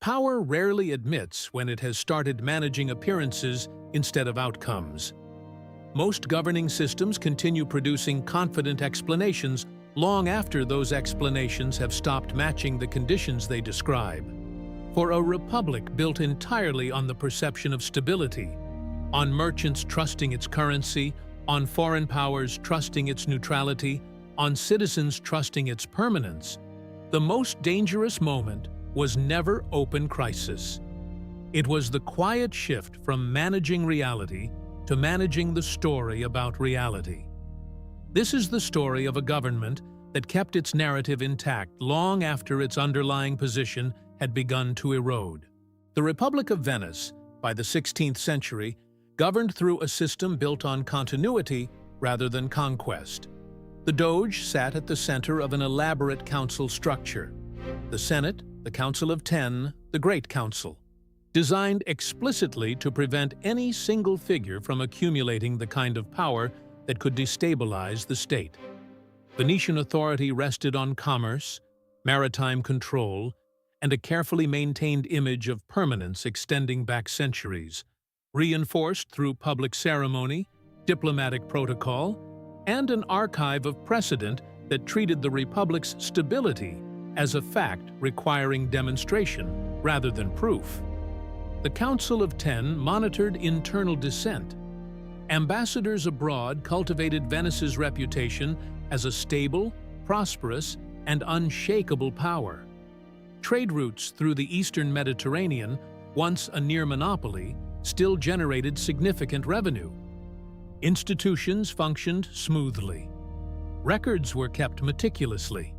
Power rarely admits when it has started managing appearances instead of outcomes. Most governing systems continue producing confident explanations long after those explanations have stopped matching the conditions they describe. For a republic built entirely on the perception of stability, on merchants trusting its currency, on foreign powers trusting its neutrality, on citizens trusting its permanence, the most dangerous moment was never open crisis. It was the quiet shift from managing reality to managing the story about reality. This is the story of a government that kept its narrative intact long after its underlying position had begun to erode. The Republic of Venice, by the 16th century, governed through a system built on continuity rather than conquest. The Doge sat at the center of an elaborate council structure. The Senate, the Council of Ten, the Great Council, designed explicitly to prevent any single figure from accumulating the kind of power that could destabilize the state. Venetian authority rested on commerce, maritime control, and a carefully maintained image of permanence extending back centuries, reinforced through public ceremony, diplomatic protocol, and an archive of precedent that treated the Republic's stability as a fact requiring demonstration rather than proof. The Council of Ten monitored internal dissent. Ambassadors abroad cultivated Venice's reputation as a stable, prosperous, and unshakable power. Trade routes through the eastern Mediterranean, once a near monopoly, still generated significant revenue. Institutions functioned smoothly. Records were kept meticulously.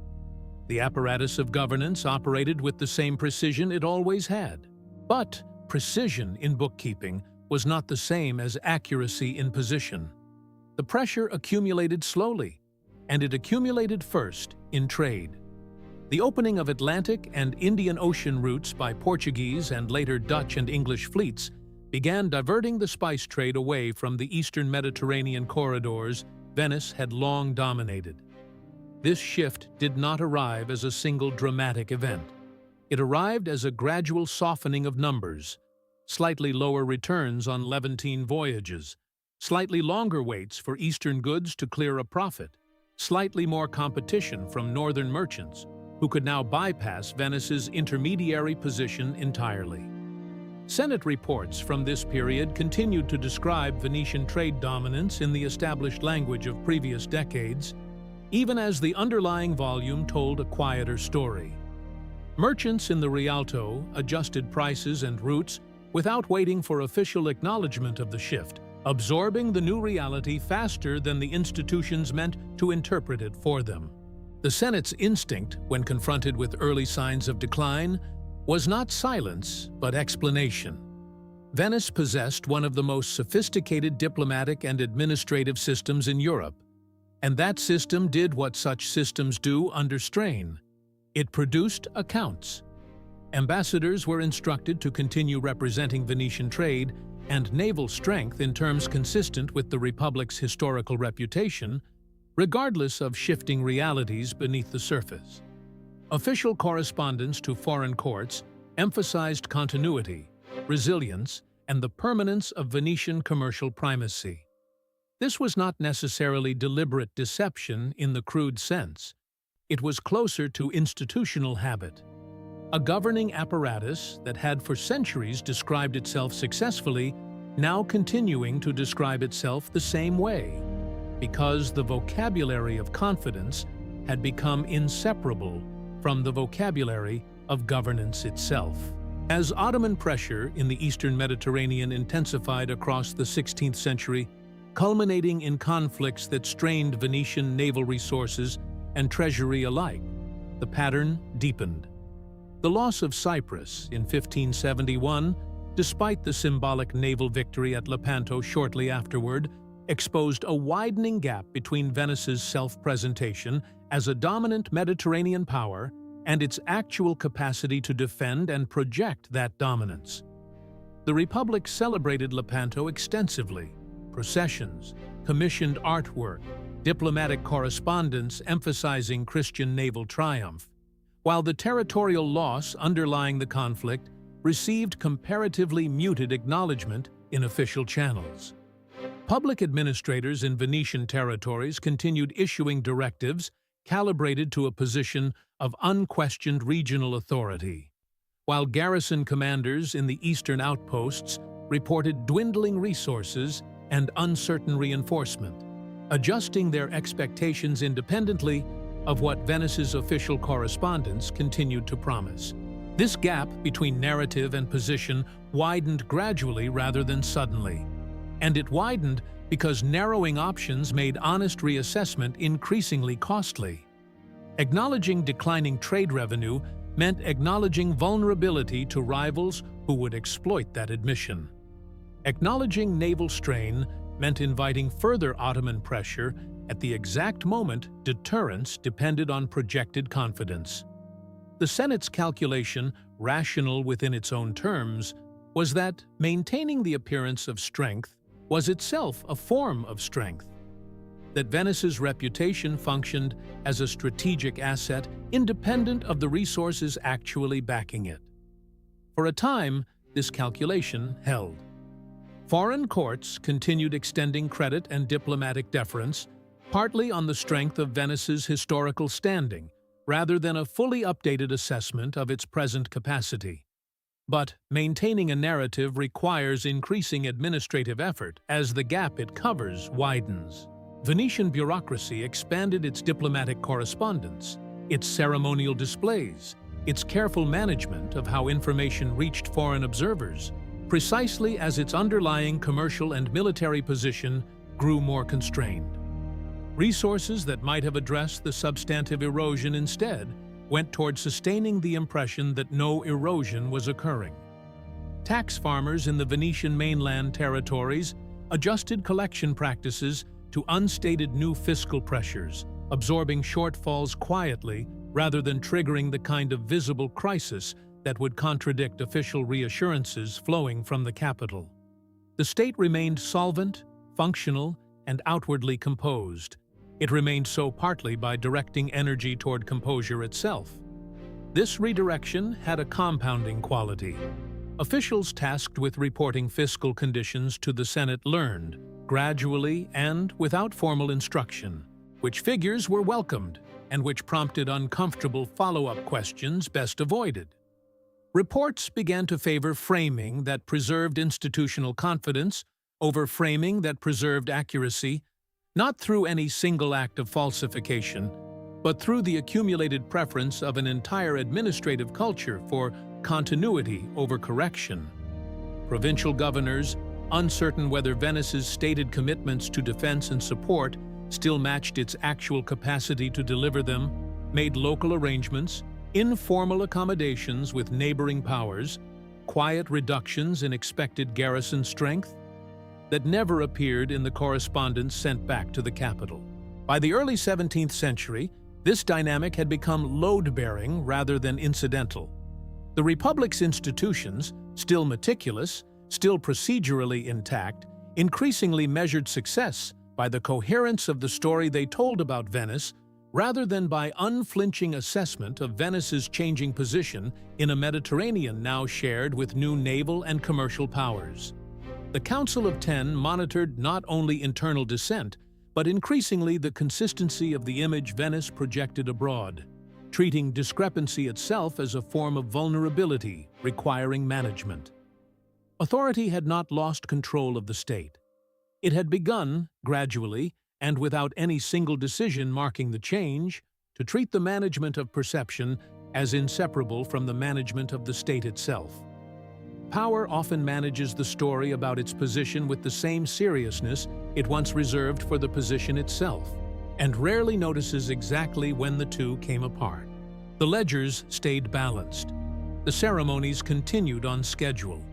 The apparatus of governance operated with the same precision it always had. But precision in bookkeeping was not the same as accuracy in position. The pressure accumulated slowly, and it accumulated first in trade. The opening of Atlantic and Indian Ocean routes by Portuguese and later Dutch and English fleets began diverting the spice trade away from the eastern Mediterranean corridors Venice had long dominated. This shift did not arrive as a single dramatic event. It arrived as a gradual softening of numbers, slightly lower returns on Levantine voyages, slightly longer waits for eastern goods to clear a profit, slightly more competition from northern merchants, who could now bypass Venice's intermediary position entirely. Senate reports from this period continued to describe Venetian trade dominance in the established language of previous decades, even as the underlying volume told a quieter story. Merchants in the Rialto adjusted prices and routes without waiting for official acknowledgement of the shift, absorbing the new reality faster than the institutions meant to interpret it for them. The Senate's instinct, when confronted with early signs of decline, was not silence, but explanation. Venice possessed one of the most sophisticated diplomatic and administrative systems in Europe, and that system did what such systems do under strain. It produced accounts. Ambassadors were instructed to continue representing Venetian trade and naval strength in terms consistent with the Republic's historical reputation, regardless of shifting realities beneath the surface. Official correspondence to foreign courts emphasized continuity, resilience, and the permanence of Venetian commercial primacy. This was not necessarily deliberate deception in the crude sense. It was closer to institutional habit. A governing apparatus that had for centuries described itself successfully, now continuing to describe itself the same way, because the vocabulary of confidence had become inseparable from the vocabulary of governance itself. As Ottoman pressure in the eastern Mediterranean intensified across the 16th century, culminating in conflicts that strained Venetian naval resources and treasury alike, the pattern deepened. The loss of Cyprus in 1571, despite the symbolic naval victory at Lepanto shortly afterward, exposed a widening gap between Venice's self-presentation as a dominant Mediterranean power and its actual capacity to defend and project that dominance. The Republic celebrated Lepanto extensively. Processions, commissioned artwork, diplomatic correspondence emphasizing Christian naval triumph. while the territorial loss underlying the conflict received comparatively muted acknowledgement in official channels. Public administrators in Venetian territories continued issuing directives calibrated to a position of unquestioned regional authority, while garrison commanders in the eastern outposts reported dwindling resources and uncertain reinforcement, adjusting their expectations independently of what Venice's official correspondence continued to promise. This gap between narrative and position widened gradually rather than suddenly. And it widened because narrowing options made honest reassessment increasingly costly. Acknowledging declining trade revenue meant acknowledging vulnerability to rivals who would exploit that admission. Acknowledging naval strain meant inviting further Ottoman pressure at the exact moment deterrence depended on projected confidence. The Senate's calculation, rational within its own terms, was that maintaining the appearance of strength was itself a form of strength, that Venice's reputation functioned as a strategic asset independent of the resources actually backing it. For a time, this calculation held. Foreign courts continued extending credit and diplomatic deference, partly on the strength of Venice's historical standing, rather than a fully updated assessment of its present capacity. But maintaining a narrative requires increasing administrative effort as the gap it covers widens. Venetian bureaucracy expanded its diplomatic correspondence, its ceremonial displays, its careful management of how information reached foreign observers, precisely as its underlying commercial and military position grew more constrained. Resources that might have addressed the substantive erosion instead went toward sustaining the impression that no erosion was occurring. Tax farmers in the Venetian mainland territories adjusted collection practices to unstated new fiscal pressures, absorbing shortfalls quietly rather than triggering the kind of visible crisis that would contradict official reassurances flowing from the capital. The state remained solvent, functional, and outwardly composed. It remained so partly by directing energy toward composure itself. This redirection had a compounding quality. Officials tasked with reporting fiscal conditions to the Senate learned, gradually and without formal instruction, which figures were welcomed and which prompted uncomfortable follow-up questions best avoided. Reports began to favor framing that preserved institutional confidence over framing that preserved accuracy, not through any single act of falsification, but through the accumulated preference of an entire administrative culture for continuity over correction. Provincial governors, uncertain whether Venice's stated commitments to defense and support still matched its actual capacity to deliver them, made local arrangements, informal accommodations with neighboring powers, quiet reductions in expected garrison strength, that never appeared in the correspondence sent back to the capital. By the early 17th century, this dynamic had become load-bearing rather than incidental. The Republic's institutions, still meticulous, still procedurally intact, increasingly measured success by the coherence of the story they told about Venice rather than by unflinching assessment of Venice's changing position in a Mediterranean now shared with new naval and commercial powers. The Council of Ten monitored not only internal dissent, but increasingly the consistency of the image Venice projected abroad, treating discrepancy itself as a form of vulnerability requiring management. Authority had not lost control of the state. It had begun, gradually, and without any single decision marking the change, to treat the management of perception as inseparable from the management of the state itself. Power often manages the story about its position with the same seriousness it once reserved for the position itself, and rarely notices exactly when the two came apart. The ledgers stayed balanced. The ceremonies continued on schedule.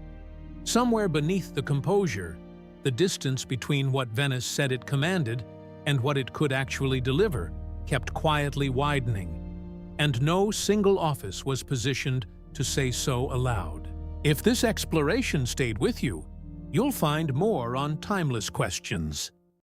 Somewhere beneath the composure, the distance between what Venice said it commanded and what it could actually deliver kept quietly widening, and no single office was positioned to say so aloud. If this exploration stayed with you, you'll find more on timeless questions.